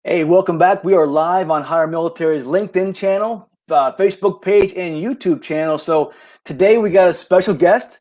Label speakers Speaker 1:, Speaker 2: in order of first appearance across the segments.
Speaker 1: Hey, welcome back. We are live on Higher Military's LinkedIn channel, Facebook page, and YouTube channel. So today we got a special guest,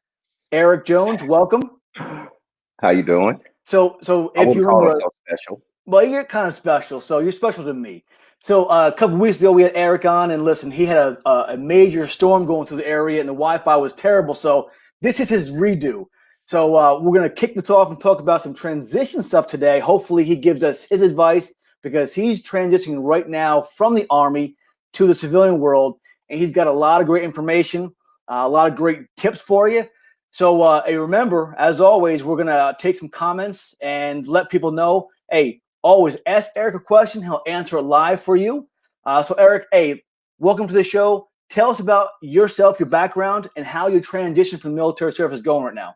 Speaker 1: Erick Jones. Welcome.
Speaker 2: How you doing?
Speaker 1: So
Speaker 2: I
Speaker 1: if you
Speaker 2: wouldn't call
Speaker 1: remember,
Speaker 2: myself special.
Speaker 1: well, you're kind of special. So you're special to me. So a couple weeks ago we had Erick on, and listen, he had a major storm going through the area, and the Wi-Fi was terrible. So this is his redo. So we're gonna kick this off and talk about some transition stuff today. Hopefully, he gives us his advice because he's transitioning right now from the Army to the civilian world, and he's got a lot of great information, a lot of great tips for you. So hey, remember, as always, we're gonna take some comments and let people know. Hey, always ask Erick a question; he'll answer it live for you. So Erick, hey, welcome to the show. Tell us about yourself, your background, and how your transition from military service is going right now.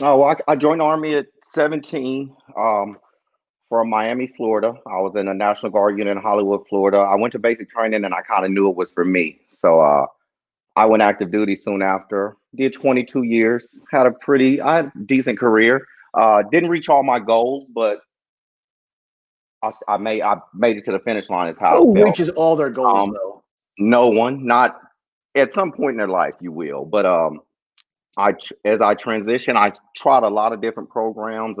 Speaker 2: Oh, well, I joined the Army at 17 from Miami, Florida. I was in a National Guard unit in Hollywood, Florida. I went to basic training and I kind of knew it was for me. So I went active duty soon after. Did 22 years. I had a decent career. Didn't reach all my goals, but I made it to the finish line. Is how
Speaker 1: Who
Speaker 2: I felt.
Speaker 1: reaches all their goals
Speaker 2: Um,
Speaker 1: though?
Speaker 2: no one, not at some point in their life, you will. But as I transition, I tried a lot of different programs,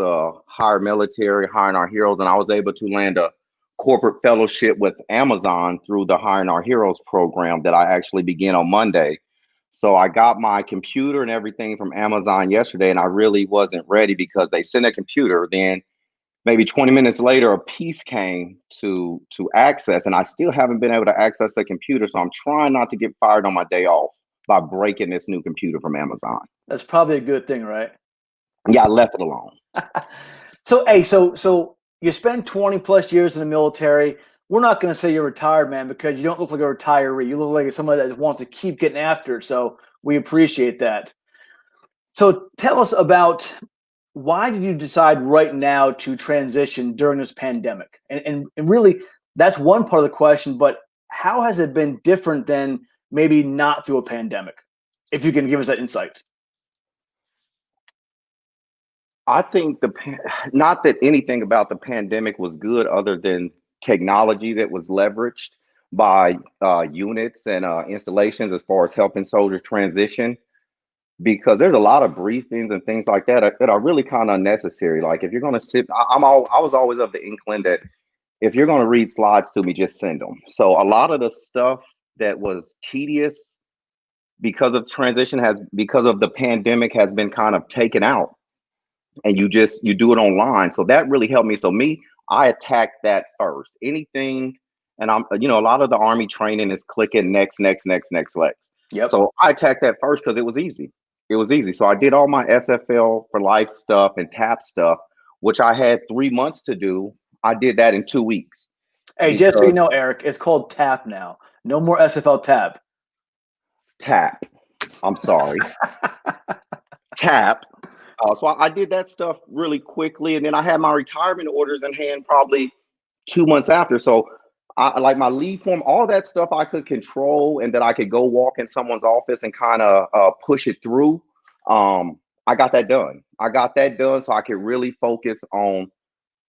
Speaker 2: higher military, hiring our heroes, and I was able to land a corporate fellowship with Amazon through the Hiring Our Heroes program that I actually began on Monday. So I got my computer and everything from Amazon yesterday, and I really wasn't ready because they sent a computer. Then maybe 20 minutes later, a piece came to access, and I still haven't been able to access the computer. So I'm trying not to get fired on my day off by breaking this new computer from Amazon.
Speaker 1: That's probably a good thing, right?
Speaker 2: Yeah, I left it alone.
Speaker 1: So hey, so you spend 20 plus years in the military. We're not going to say you're retired, man, because you don't look like a retiree. You look like somebody that wants to keep getting after it. So we appreciate that. So tell us about why did you decide right now to transition during this pandemic? And really, that's one part of the question, but how has it been different than maybe not through a pandemic? If you can give us that insight.
Speaker 2: I think not that anything about the pandemic was good other than technology that was leveraged by units and installations as far as helping soldiers transition. Because there's a lot of briefings and things like that are really kind of unnecessary. Like if you're going to sit, I was always of the inkling that if you're going to read slides to me, just send them. So a lot of the stuff that was tedious because of the pandemic has been kind of taken out, and you do it online. So that really helped me. So I attacked that first. Anything, and a lot of the Army training is clicking next, next, next, next, next.
Speaker 1: Yep.
Speaker 2: So I attacked that first because it was easy. It was easy. So I did all my SFL for life stuff and TAP stuff, which I had 3 months to do. I did that in 2 weeks
Speaker 1: Hey, just so you
Speaker 2: because
Speaker 1: know, Erick, it's called TAP now. No more SFL TAP.
Speaker 2: TAP. I'm sorry, TAP. So I did that stuff really quickly, and then I had my retirement orders in hand probably 2 months after. So I like my leave form, all that stuff I could control, and that I could go walk in someone's office and kind of push it through. I got that done. I got that done so I could really focus on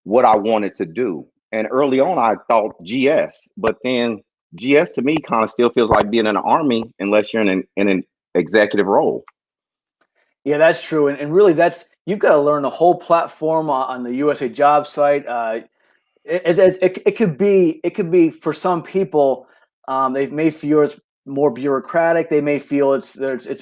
Speaker 2: what I wanted to do. And early on, I thought GS, but then GS to me kind of still feels like being in the Army unless you're in an executive role.
Speaker 1: Yeah, that's true. And really, you've got to learn the whole platform on the USA job site. It could be for some people, they may feel it's more bureaucratic. They may feel it's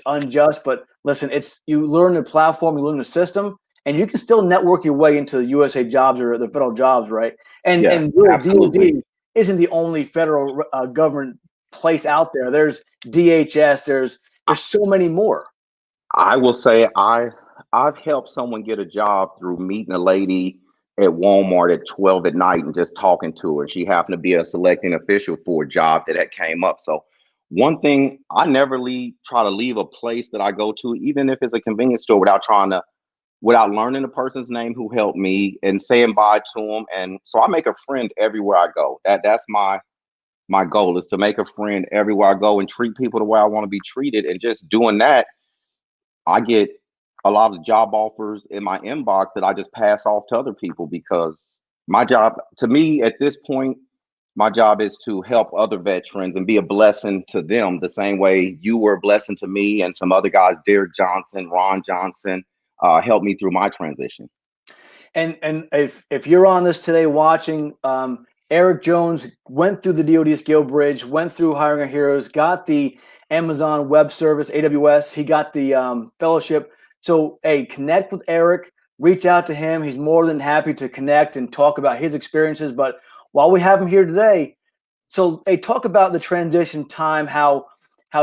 Speaker 1: unjust. But listen, it's you learn the platform, you learn the system, and you can still network your way into the USA jobs or the federal jobs, right? And
Speaker 2: Yes,
Speaker 1: and really,
Speaker 2: absolutely.
Speaker 1: DoD isn't the only federal government place out there. There's DHS. There's so many more.
Speaker 2: I will say I've helped someone get a job through meeting a lady at Walmart at 12 at night and just talking to her. She happened to be a selecting official for a job that had came up. So one thing I never try to leave a place that I go to, even if it's a convenience store, without learning the person's name who helped me and saying bye to them. And so I make a friend everywhere I go. That's my goal is to make a friend everywhere I go and treat people the way I want to be treated. And just doing that, I get a lot of job offers in my inbox that I just pass off to other people because My job, to me, at this point, my job is to help other veterans and be a blessing to them the same way you were a blessing to me and some other guys, Derek Johnson, Ron Johnson, helped me through my transition.
Speaker 1: And if you're on this today watching, Erick Jones went through the DoD skill bridge, went through Hiring Our Heroes, got the Amazon Web Service, AWS. He got the fellowship. So, hey, connect with Erick. Reach out to him. He's more than happy to connect and talk about his experiences. But while we have him here today, so hey, talk about the transition time, how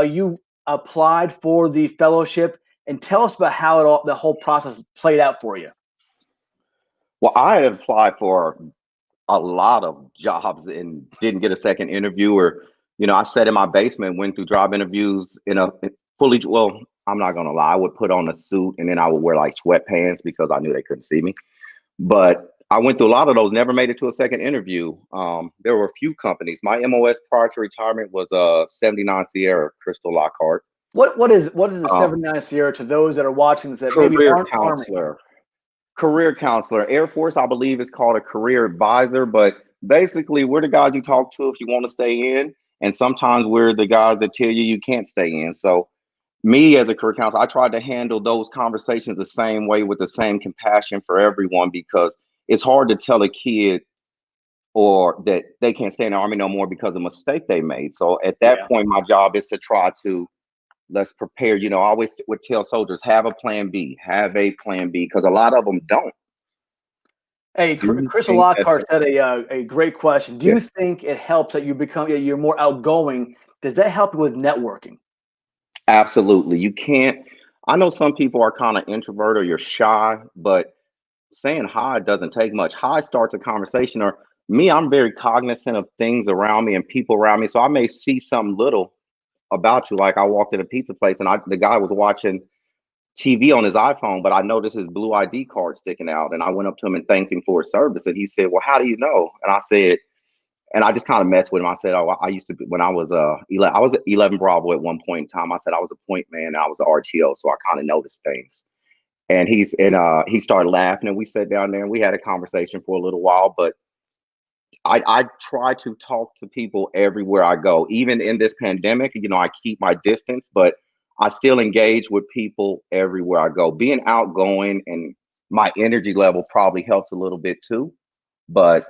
Speaker 1: you applied for the fellowship, and tell us about how the whole process played out for you.
Speaker 2: Well, I had applied for a lot of jobs and didn't get a second interview, or I sat in my basement, went through job interviews in a fully, well, I'm not gonna lie, I would put on a suit and then I would wear like sweatpants because I knew they couldn't see me. But I went through a lot of those, never made it to a second interview. There were a few companies. My MOS prior to retirement was 79 Sierra, Crystal Lockhart.
Speaker 1: What is the 79 Sierra to those that are watching this that maybe aren't
Speaker 2: counselor? Career counselor. Air Force, I believe, is called a career advisor, but basically we're the guys you talk to if you want to stay in, and sometimes we're the guys that tell you can't stay in. So me as a career counselor, I tried to handle those conversations the same way with the same compassion for everyone, because it's hard to tell a kid or that they can't stay in the Army no more because of a mistake they made. So at that point, my job is to try to let's prepare. I always would tell soldiers, have a plan B, because a lot of them don't.
Speaker 1: Hey, Crystal Lockhart said a great question. Do you think it helps that you're more outgoing? Does that help you with networking?
Speaker 2: Absolutely. You can't. I know some people are kind of introvert or you're shy, but saying hi doesn't take much. Hi starts a conversation. Or me, I'm very cognizant of things around me and people around me. So I may see something little about you. Like I walked in a pizza place and the guy was watching TV on his iPhone, but I noticed his blue ID card sticking out. And I went up to him and thanked him for his service. And he said, "Well, how do you know?" And I said, and I just kind of messed with him. I said, "Oh, I used to be, when I was 11 Bravo at one point in time. I said I was a point man and I was an RTO, so I kind of noticed things." And he started laughing and we sat down there and we had a conversation for a little while. But I try to talk to people everywhere I go. Even in this pandemic, I keep my distance, but I still engage with people everywhere I go. Being outgoing and my energy level probably helps a little bit too. But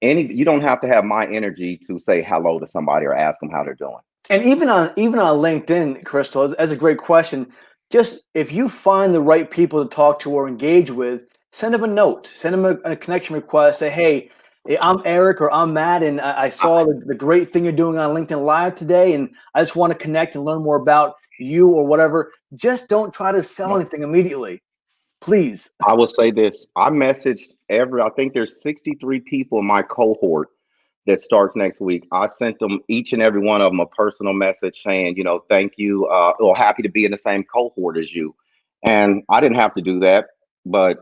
Speaker 2: you don't have to have my energy to say hello to somebody or ask them how they're doing.
Speaker 1: And even on LinkedIn, Crystal, that's a great question. Just if you find the right people to talk to or engage with, send them a note, send them a connection request. Say, hey, I'm Erick or I'm Matt, and I saw the great thing you're doing on LinkedIn Live today, and I just want to connect and learn more about you or whatever. Just don't try to sell anything immediately, please.
Speaker 2: I will say this. I messaged I think there's 63 people in my cohort that starts next week. I sent them, each and every one of them, a personal message saying, thank you, or happy to be in the same cohort as you. And I didn't have to do that, but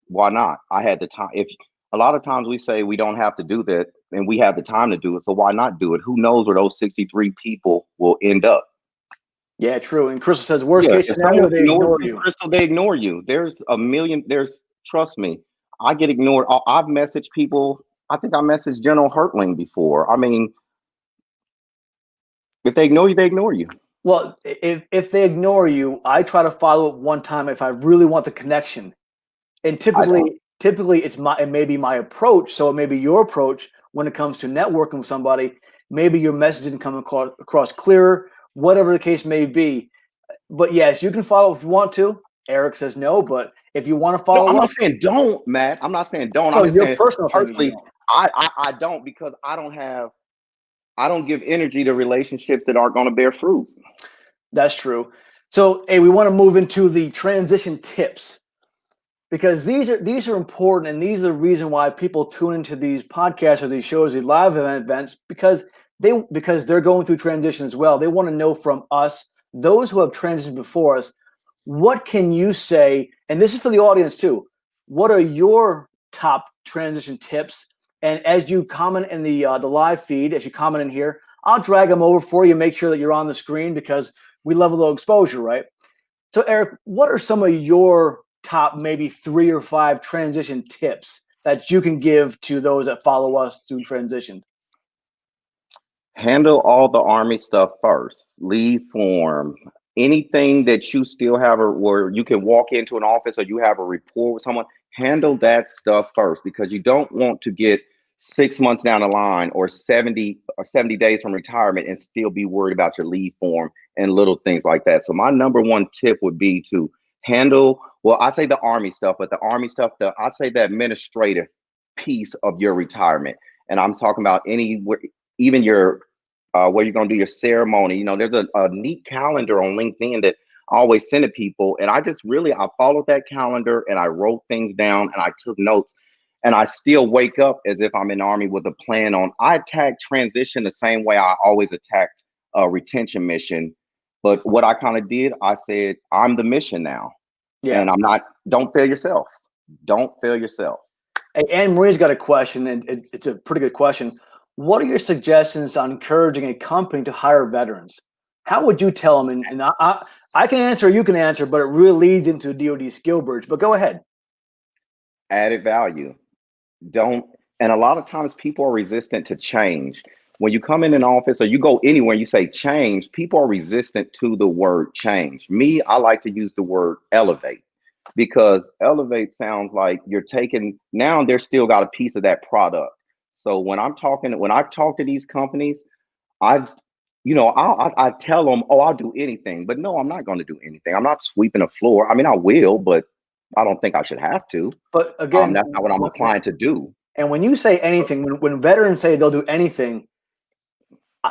Speaker 2: why not? I had the time. If a lot of times we say we don't have to do that and we have the time to do it, so why not do it? Who knows where those 63 people will end up?
Speaker 1: Yeah, true. And Crystal says, worst case scenario, they ignore you.
Speaker 2: Crystal, they ignore you. Trust me, I get ignored. I've messaged people. I think I messaged General Hertling before. I mean, if they ignore you, they ignore you.
Speaker 1: Well, if they ignore you, I try to follow up one time if I really want the connection. And typically it may be my approach. So it may be your approach when it comes to networking with somebody. Maybe your message didn't come across clearer, whatever the case may be. But yes, you can follow if you want to. Erick says no, but if you want to follow,
Speaker 2: I'm not saying don't, Matt. I'm not saying don't.
Speaker 1: No,
Speaker 2: I'm just saying
Speaker 1: personally,
Speaker 2: I don't, because I don't give energy to relationships that aren't going to bear fruit.
Speaker 1: That's true. So, hey, we want to move into the transition tips, because these are important, and these are the reason why people tune into these podcasts or these shows, these live events, because they're going through transition as well. They want to know from us, those who have transitioned before us, what can you say? And this is for the audience too. What are your top transition tips? And as you comment in the live feed, as you comment in here, I'll drag them over for you. Make sure that you're on the screen, because we love a little exposure, right? So, Erick, what are some of your top maybe 3 or 5 transition tips that you can give to those that follow us through transition?
Speaker 2: Handle all the Army stuff first. Leave form. Anything that you still have, or where you can walk into an office or you have a rapport with someone, handle that stuff first, because you don't want to get 6 months down the line or 70 days from retirement and still be worried about your leave form and little things like that. So my number one tip would be to handle, well, I say the Army stuff, but the Army stuff, I say the administrative piece of your retirement. And I'm talking about anywhere, even your where you're going to do your ceremony. There's a neat calendar on LinkedIn that I always send to people. And I followed that calendar and I wrote things down and I took notes. And I still wake up as if I'm in the Army with a plan on. I attack transition the same way I always attacked retention mission. But what I kind of did, I said, I'm the mission now.
Speaker 1: Yeah.
Speaker 2: And I'm not, don't fail yourself. Don't fail yourself.
Speaker 1: Hey, Anne Marie's got a question, and it's a pretty good question. What are your suggestions on encouraging a company to hire veterans? How would you tell them? And I can answer, you can answer, but it really leads into DoD skill bridge. But go ahead.
Speaker 2: Added value. And a lot of times people are resistant to change. When you come in an office or you go anywhere and you say change, people are resistant to the word change. Me, I like to use the word elevate, because elevate sounds like you're taking, now they're still got a piece of that product. So when I talk to these companies, I tell them, oh, I'll do anything, but no, I'm not going to do anything. I'm not sweeping the floor. I mean, I will, but I don't think I should have to.
Speaker 1: But again,
Speaker 2: that's not what I'm applying to do.
Speaker 1: And when you say anything, when veterans say they'll do anything,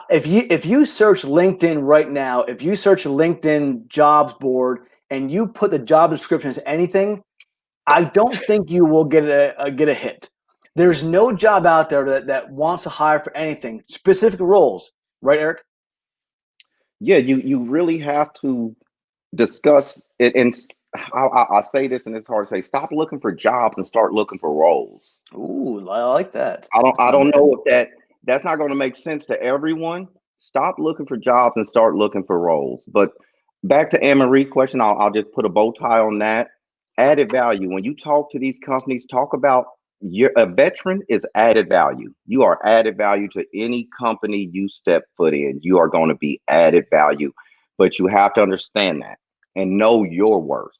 Speaker 1: if you search LinkedIn right now, if you search LinkedIn jobs board and you put the job description as anything, I don't think you will get a hit. There's no job out there that wants to hire for anything, specific roles, right, Erick?
Speaker 2: Yeah, you really have to discuss it. And I say this, and it's hard to say, stop looking for jobs and start looking for roles.
Speaker 1: Ooh, I like that.
Speaker 2: I don't know if that's not going to make sense to everyone. Stop looking for jobs and start looking for roles. But back to Anne Marie's question, I'll just put a bow tie on that. Added value. When you talk to these companies, talk about a veteran is added value. You are added value to any company you step foot in. You are going to be added value, but you have to understand that and know your worth.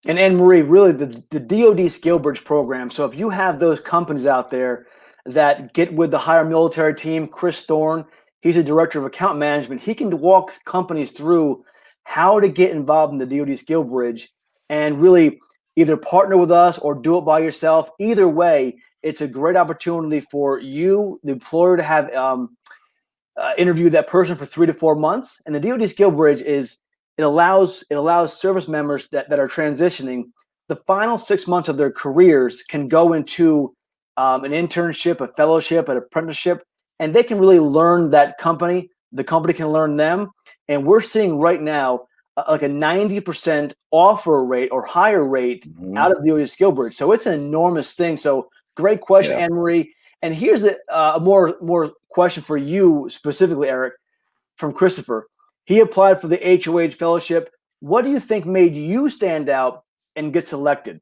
Speaker 1: And Anne Marie, really the DoD Skill Bridge program. So if you have those companies out there that get with the higher military team, Chris Thorne, he's a director of account management. He can walk companies through how to get involved in the DoD Skill Bridge and really either partner with us or do it by yourself. Either way, it's a great opportunity for you, the employer, to have interview that person for 3 to 4 months. And the DoD Skill Bridge it allows service members that are transitioning, the final 6 months of their careers can go into an internship, a fellowship, an apprenticeship, and they can really learn that company. The company can learn them. And we're seeing right now like a 90% offer rate or higher rate out of the DoD Skill Bridge. So it's an enormous thing. So great question, Anne Marie. And here's a more question for you specifically, Erick, from Christopher. He applied for the HOH fellowship. What do you think made you stand out and get selected?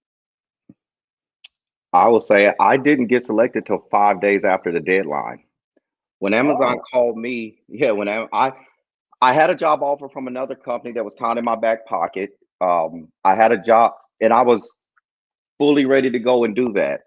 Speaker 2: I will say I didn't get selected till 5 days after the deadline. When Amazon called me, when I had a job offer from another company that was kind of in my back pocket. I had a job and I was fully ready to go and do that.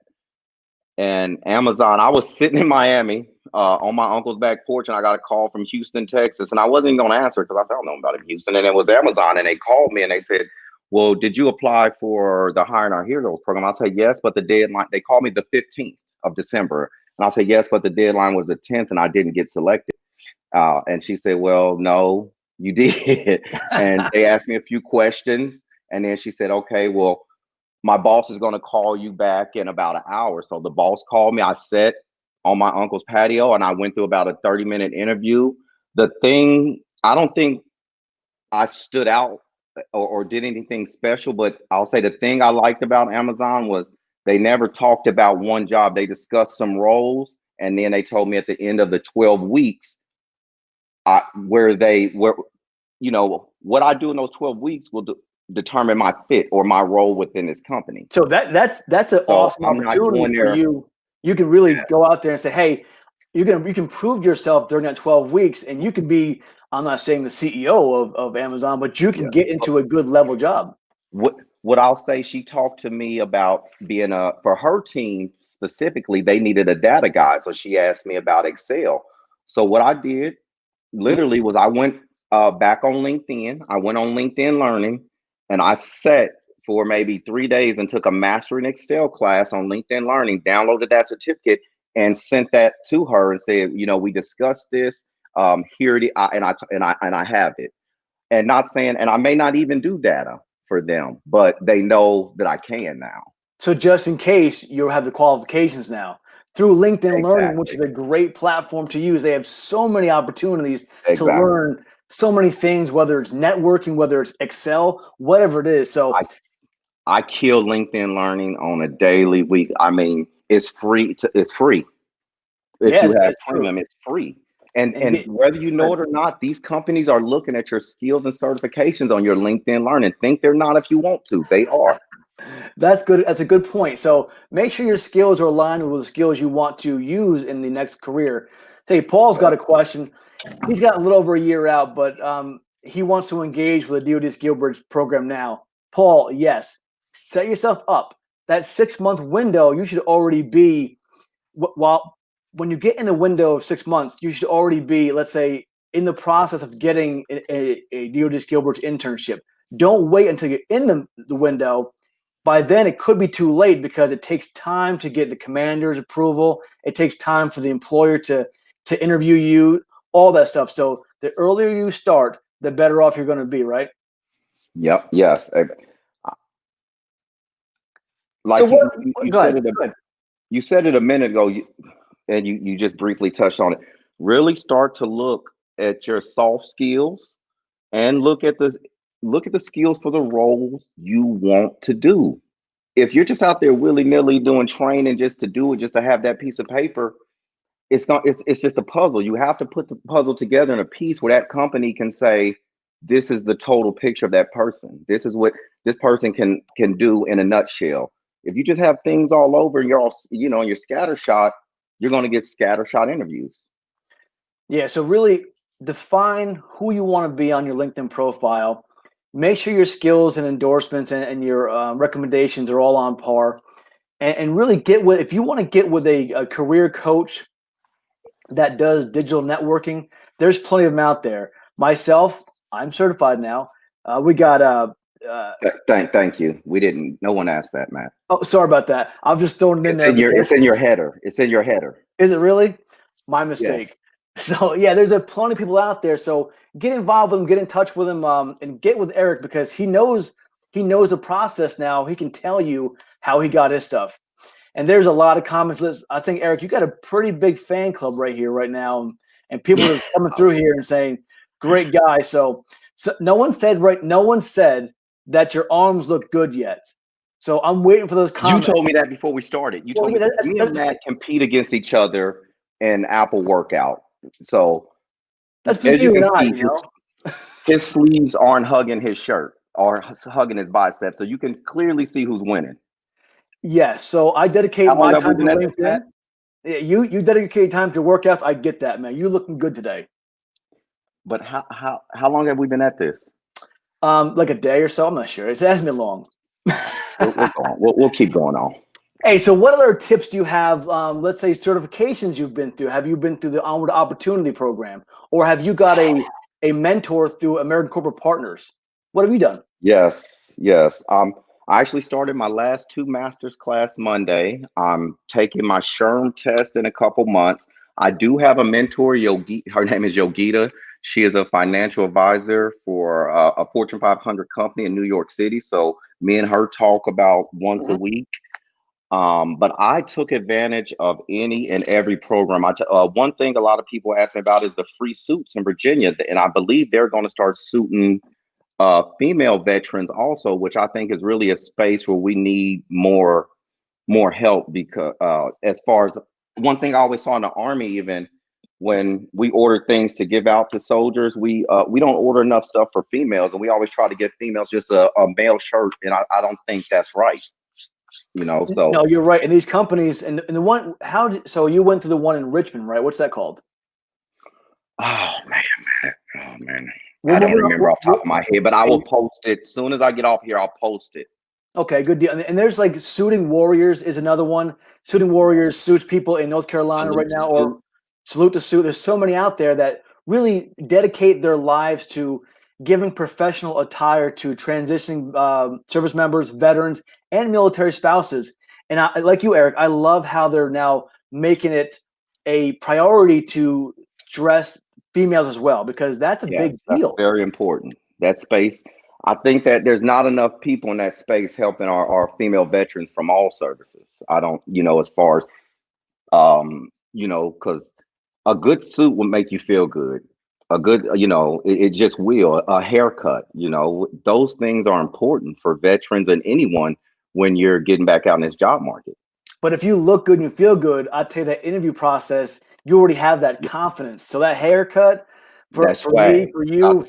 Speaker 2: And Amazon, I was sitting in Miami on my uncle's back porch, and I got a call from Houston, Texas, and I wasn't even going to answer because I said, I don't know about it in Houston. And it was Amazon, and they called me and they said, well, did you apply for the Hiring Our Heroes program? I said, yes, but the deadline, they called me the 15th of December. And I said, yes, but the deadline was the 10th and I didn't get selected. And she said, well, no, you did. And they asked me a few questions. And then she said, okay, well, my boss is going to call you back in about an hour. So the boss called me. I sat on my uncle's patio and I went through about a 30-minute interview. The thing, I don't think I stood out or did anything special, but I'll say the thing I liked about Amazon was they never talked about one job. They discussed some roles, and then they told me at the end of the 12 weeks where what I do in those 12 weeks determine my fit or my role within this company.
Speaker 1: So that's an
Speaker 2: So
Speaker 1: awesome
Speaker 2: I'm not
Speaker 1: opportunity
Speaker 2: going
Speaker 1: for
Speaker 2: there.
Speaker 1: you. You can really go out there and say, hey, you can prove yourself during that 12 weeks, and you can be, I'm not saying the CEO of Amazon, but you can
Speaker 2: Yeah.
Speaker 1: get into a good level job.
Speaker 2: What I'll say, she talked to me about being for her team specifically, they needed a data guy. So she asked me about Excel. So what I did literally was I went back on LinkedIn. I went on LinkedIn Learning, and I sat for maybe 3 days and took a master in Excel class on LinkedIn Learning, downloaded that certificate, and sent that to her and said, we discussed this. Here it is, and I have it. And not saying, and I may not even do data for them, but they know that I can now.
Speaker 1: So just in case, you'll have the qualifications now through LinkedIn Learning, which
Speaker 2: Exactly.
Speaker 1: is a great platform to use. They have so many opportunities to
Speaker 2: Exactly.
Speaker 1: learn so many things, whether it's networking, whether it's Excel, whatever it is. So
Speaker 2: I kill LinkedIn Learning on a daily week. I mean, it's free. It's free. If
Speaker 1: yeah,
Speaker 2: you have
Speaker 1: it's true.
Speaker 2: premium, it's free. And
Speaker 1: And
Speaker 2: whether you know it or not, these companies are looking at your skills and certifications on your LinkedIn Learning. Think they're not if you want to. They are.
Speaker 1: that's good. That's a good point. So make sure your skills are aligned with the skills you want to use in the next career. Say, Paul's got a question. He's got a little over a year out, but he wants to engage with the DoD Skill Bridge program now. Paul, yes, set yourself up. That 6-month window, you should already be when you get in the window of 6 months, you should already be, let's say, in the process of getting a DoD Skill Bridge internship. Don't wait until you're in the window. By then, it could be too late because it takes time to get the commander's approval. It takes time for the employer to interview you, all that stuff. So the earlier you start, the better off you're going to be, right?
Speaker 2: Yep. Yes.
Speaker 1: So
Speaker 2: Like
Speaker 1: what?
Speaker 2: you
Speaker 1: Go
Speaker 2: said
Speaker 1: ahead.
Speaker 2: it.
Speaker 1: Go ahead.
Speaker 2: You said it a minute ago, and you just briefly touched on it. Really start to look at your soft skills and look at the skills for the roles you want to do. If you're just out there willy-nilly doing training just to do it, just to have that piece of paper, it's not, it's just a puzzle. You have to put the puzzle together in a piece where that company can say, this is the total picture of that person. This is what this person can do in a nutshell. If you just have things all over and you're all, you're scattershot, you're going to get scattershot interviews.
Speaker 1: Yeah. So really define who you want to be on your LinkedIn profile. Make sure your skills and endorsements and your recommendations are all on par. And really get with, if you want to get with a career coach that does digital networking, there's plenty of them out there. Myself, I'm certified now. We got
Speaker 2: Thank you. No one asked that, Matt.
Speaker 1: oh, sorry about that. I'm just throwing it in there because
Speaker 2: It's in your header. It's in your header.
Speaker 1: is it really? My
Speaker 2: Yes.
Speaker 1: mistake. So yeah, there's a plenty of people out there. So get involved with them, get in touch with them, and get with Erick because he knows the process now. He can tell you how he got his stuff. And there's a lot of comments. I think Erick, you got a pretty big fan club right here, right now, and people are coming through here and saying, "Great guy." So no one said that your arms look good yet. So I'm waiting for those comments.
Speaker 2: You told me that before we started. You told me me and Matt compete against each other in Apple workout. So
Speaker 1: that's
Speaker 2: as you
Speaker 1: between
Speaker 2: can
Speaker 1: you and I,
Speaker 2: see, his sleeves aren't hugging his shirt or hugging his biceps. So you can clearly see who's winning.
Speaker 1: Yes. So I dedicate
Speaker 2: How long
Speaker 1: my
Speaker 2: have we
Speaker 1: time to
Speaker 2: been at this,
Speaker 1: LinkedIn.
Speaker 2: Matt?
Speaker 1: Yeah, you dedicate time to workouts. I get that, man. You looking good today.
Speaker 2: But how long have we been at this?
Speaker 1: Like a day or so. I'm not sure. It hasn't been long.
Speaker 2: We'll go on. We'll keep going on.
Speaker 1: Hey, so what other tips do you have? Let's say certifications you've been through. Have you been through the Onward Opportunity Program, or have you got a mentor through American Corporate Partners? What have you done?
Speaker 2: Yes. I actually started my last 2 master's class Monday. I'm taking my SHRM test in a couple months. I do have a mentor, Yogi. Her name is Yogita. She is a financial advisor for a Fortune 500 company in New York City. So me and her talk about once a week. But I took advantage of any and every program. One thing a lot of people ask me about is the free suits in Virginia, and I believe they're going to start suiting female veterans also, which I think is really a space where we need more help because as far as one thing I always saw in the Army, even when we order things to give out to soldiers, we don't order enough stuff for females, and we always try to get females just a male shirt, and I don't think that's right. So
Speaker 1: No, you're right. And these companies, and the one, so you went to the one in Richmond, right? What's that called?
Speaker 2: oh man, I
Speaker 1: What
Speaker 2: don't
Speaker 1: was
Speaker 2: remember off the top of my head, but I will post it as soon as I get off here. I'll post it.
Speaker 1: Okay, good deal. And there's like Suiting Warriors is another one. Suiting Warriors suits people in North Carolina right now, or Salute to Suit. There's so many out there that really dedicate their lives to giving professional attire to transitioning service members, veterans, and military spouses. And like you, Erick, I love how they're now making it a priority to dress females as well, because that's a big deal.
Speaker 2: That's very important. That space. I think that there's not enough people in that space helping our female veterans from all services. I don't, as far as, because a good suit will make you feel good. A good, it just will. A haircut, those things are important for veterans and anyone when you're getting back out in this job market.
Speaker 1: But if you look good and you feel good, I'd say that interview process, you already have that confidence. So that haircut for me, for you,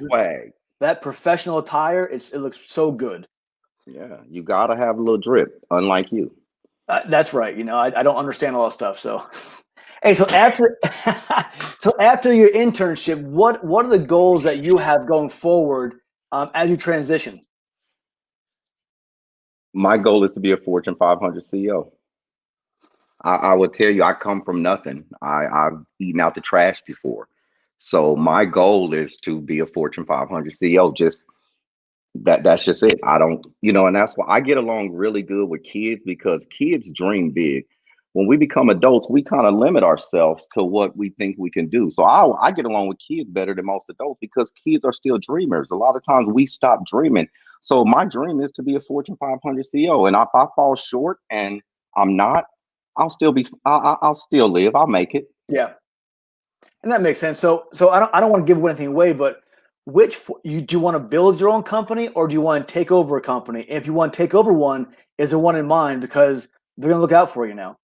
Speaker 1: that professional attire, it looks so good.
Speaker 2: Yeah, you got to have a little drip, unlike you.
Speaker 1: That's right. I don't understand all that stuff. So, hey, so after your internship, what are the goals that you have going forward as you transition?
Speaker 2: My goal is to be a Fortune 500 CEO. I will tell you, I come from nothing. I've eaten out the trash before. So my goal is to be a Fortune 500 CEO. Just that's just it. I don't, and that's why I get along really good with kids, because kids dream big. When we become adults, we kind of limit ourselves to what we think we can do. So I get along with kids better than most adults, because kids are still dreamers. A lot of times we stop dreaming. So my dream is to be a Fortune 500 CEO. And if I fall short and I'm not, I'll still live. I'll make it.
Speaker 1: Yeah. And that makes sense. So I don't want to give anything away, but do you want to build your own company, or do you want to take over a company? If you want to take over one, is there one in mind? Because they're going to look out for you now.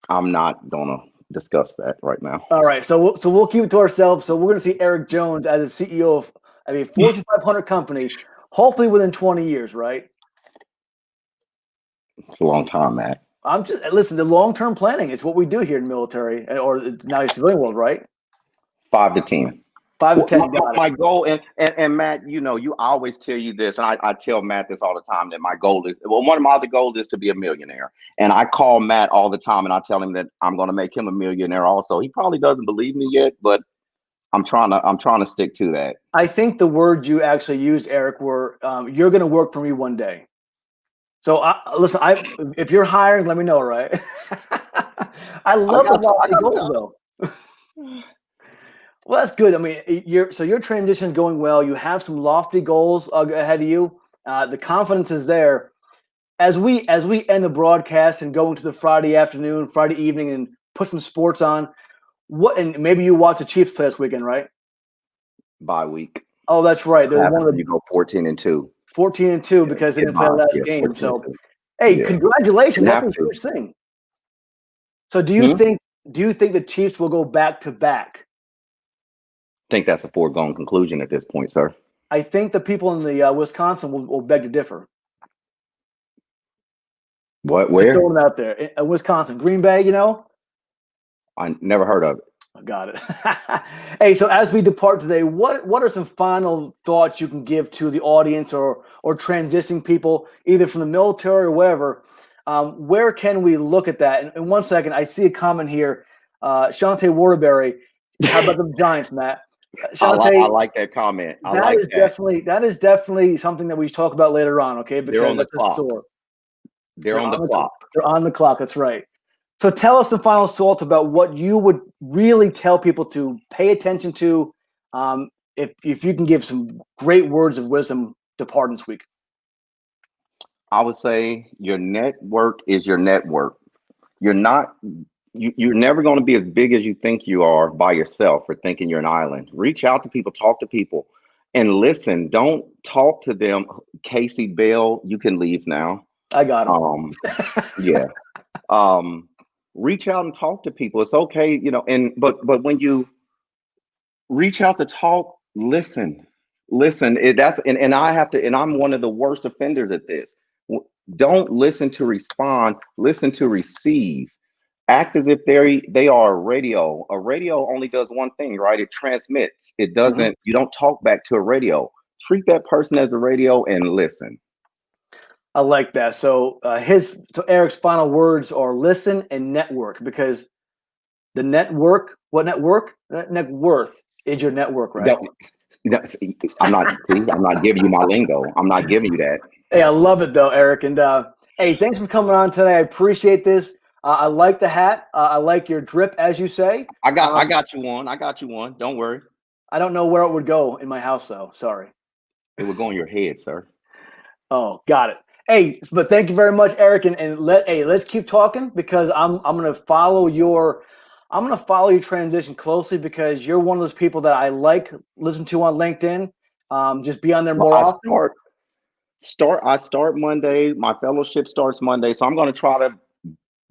Speaker 2: I'm not going to discuss that right now.
Speaker 1: All right. So we'll keep it to ourselves. So we're going to see Erick Jones as the CEO of a Fortune 500 company, hopefully within 20 years, right?
Speaker 2: It's a long time, Matt.
Speaker 1: Listen, the long-term planning is what we do here in the military, or now the civilian world, right?
Speaker 2: 5 to 10.
Speaker 1: 5 to 10.
Speaker 2: My goal, and Matt, you always tell you this, and I tell Matt this all the time, that my goal is, one of my other goals is to be a millionaire. And I call Matt all the time and I tell him that I'm going to make him a millionaire also. He probably doesn't believe me yet, but I'm trying to stick to that.
Speaker 1: I think the words you actually used, Erick, were you're going to work for me one day. So listen, if you're hiring, let me know, right? I love the lofty goals, though. Well, that's good. I mean, your transition is going well. You have some lofty goals ahead of you. The confidence is there. As we end the broadcast and go into the Friday afternoon, Friday evening, and put some sports on, and maybe you watch the Chiefs play this weekend, right?
Speaker 2: Bye week.
Speaker 1: Oh, that's right. They're one of
Speaker 2: you go 14-2.
Speaker 1: 14-2 because they didn't play the last game. So, hey, congratulations! That's a huge thing. So, do you think the Chiefs will go back to back?
Speaker 2: I think that's a foregone conclusion at this point, sir.
Speaker 1: I think the people in the Wisconsin will beg to differ.
Speaker 2: What? Where?
Speaker 1: Just throwing them out there. In Wisconsin, Green Bay.
Speaker 2: I never heard of it.
Speaker 1: Got it. Hey, so as we depart today, what are some final thoughts you can give to the audience or transitioning people, either from the military or wherever? Where can we look at that? And 1 second, I see a comment here. Shante Waterbury, how about the Giants, Matt?
Speaker 2: Shante, I like that comment.
Speaker 1: That is definitely something that we talk about later on, okay? Because
Speaker 2: they're on the clock. They're on the clock.
Speaker 1: They're on the clock, that's right. So tell us the final thoughts about what you would really tell people to pay attention to, if you can give some great words of wisdom departing this week.
Speaker 2: I would say your network is your network. You're never going to be as big as you think you are by yourself, or thinking you're an island. Reach out to people, talk to people, and listen. Don't talk to them. Casey Bell, you can leave now.
Speaker 1: I got him.
Speaker 2: Yeah. reach out and talk to people. It's okay, you know, but when you reach out to talk, listen. And I have to, and I'm one of the worst offenders at this. Don't listen to respond, listen to receive. Act as if they are a radio. A radio only does one thing, right? It transmits. It
Speaker 1: Mhm.
Speaker 2: doesn't, you don't talk back to a radio. Treat that person as a radio and listen.
Speaker 1: I like that. So Erick's final words are listen and network, because the network, what network? Net worth is your network, right?
Speaker 2: Don't, see, I'm not giving you my lingo. I'm not giving you that.
Speaker 1: Hey, I love it though, Erick. And hey, thanks for coming on today. I appreciate this. I like the hat. I like your drip, as you say.
Speaker 2: I got you one. I got you one. Don't worry.
Speaker 1: I don't know where it would go in my house, though. Sorry.
Speaker 2: It will go in your head, sir.
Speaker 1: Oh, got it. Hey, but thank you very much, Erick. And let's keep talking, because I'm gonna follow your transition closely, because you're one of those people that I listen to on LinkedIn. Just be on there more often.
Speaker 2: I start Monday. My fellowship starts Monday, so I'm going to try to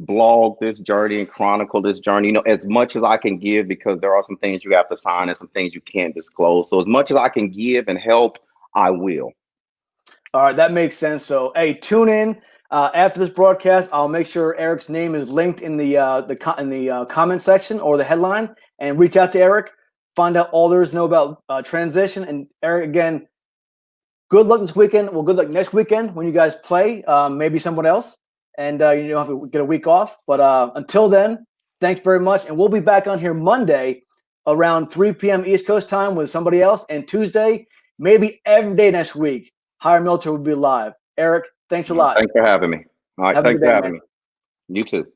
Speaker 2: blog this journey and chronicle this journey, you know, as much as I can give, because there are some things you have to sign and some things you can't disclose. So as much as I can give and help, I will.
Speaker 1: All right, that makes sense. So, hey, tune in after this broadcast. I'll make sure Erick's name is linked in the comment section or the headline, and reach out to Erick. Find out all there is to know about transition. And Erick, again, good luck this weekend. Well, good luck next weekend when you guys play. Maybe someone else, and you don't have to get a week off. But until then, thanks very much, and we'll be back on here Monday around 3 p.m. East Coast time with somebody else, and Tuesday, maybe every day next week, Higher Military will be live. Erick, thanks a lot.
Speaker 2: Thanks for having me. All right, thanks for having me. You too.